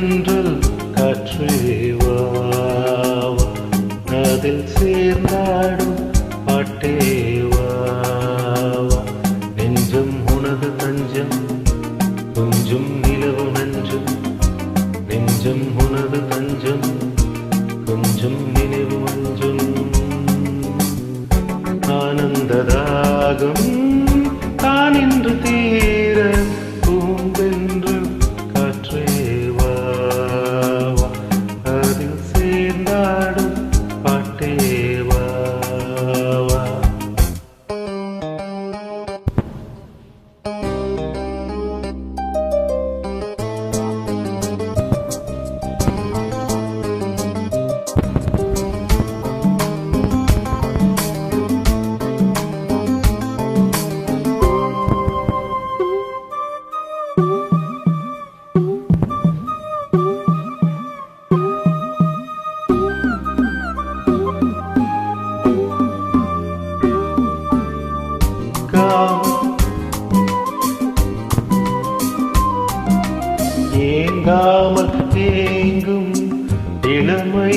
பூந்தென்றல் காற்றேவா அதில் சேர்ந்தாடும் பாட்டேவா நெஞ்சம் உனது தஞ்சம் கொஞ்சம் நிலவு நஞ்சம் நெஞ்சம் உனது தஞ்சம் கொஞ்சம் நினைவு மஞ்சம் ஆனந்தராகம் தான் என்று தீர பூந்தென்று காற்றேவா அதில் சேர்ந்தாடும் பாட்டேவா ஏங்காமல் தேங்கும் இளமை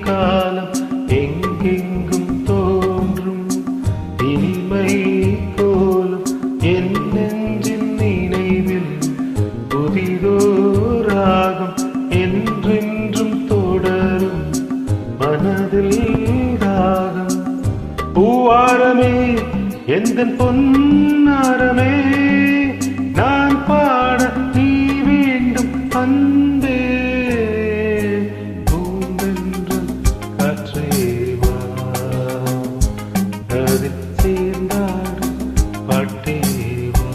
காலம் எங்கெங்கும் தோன்றும் இனிமை போலும் என் நெஞ்சின் நினைவில் புதிதோராகும் என்றென்றும் தொடரும் மனதில் ராகம் பூவாரமே எந்தன் பொன்னாரமே நான் பாட நீ வேண்டும் அன்பே பூந்தென்றல் காற்றேவா அதில் சேர்ந்தாடும் பாட்டேவா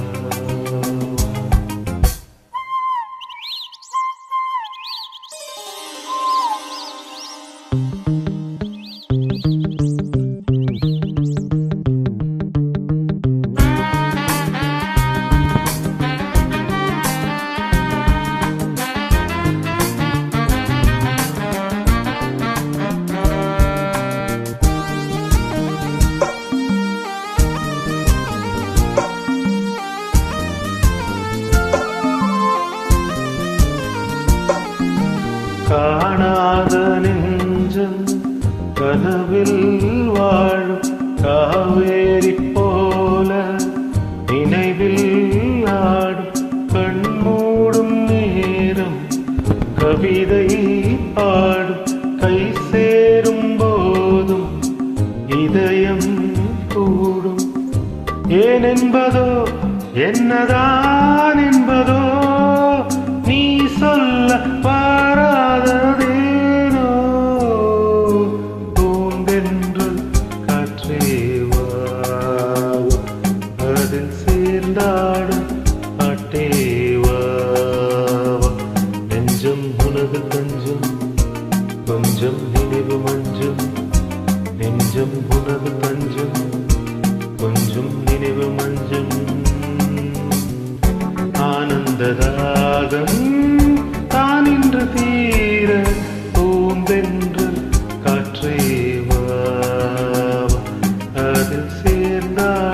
காணாத நெஞ்சம் கனவில் வாழும் காவேரி போல நினைவில் ஆடும் கண்மூடும் நேரம் கவிதை பாடும் கை சேரும் போதும் இதயம் கூடும் ஏன் என்பதோ என்னதான் என்பதோ நீ சொல்ல பாராததேனோ பூந்தென்றல் காற்றேவா அதில் சேர்ந்தாடும் பாட்டேவா நெஞ்சம் உனது தஞ்சம் கொஞ்சம் நினைவு மஞ்சம் நெஞ்சம் உனது தஞ்சம் கொஞ்சம் நினைவு மஞ்சம் ஆனந்தராகம் தான் என்று தீர பூந்தென்றல் காற்றேவா அதில் சேர்ந்தாடும்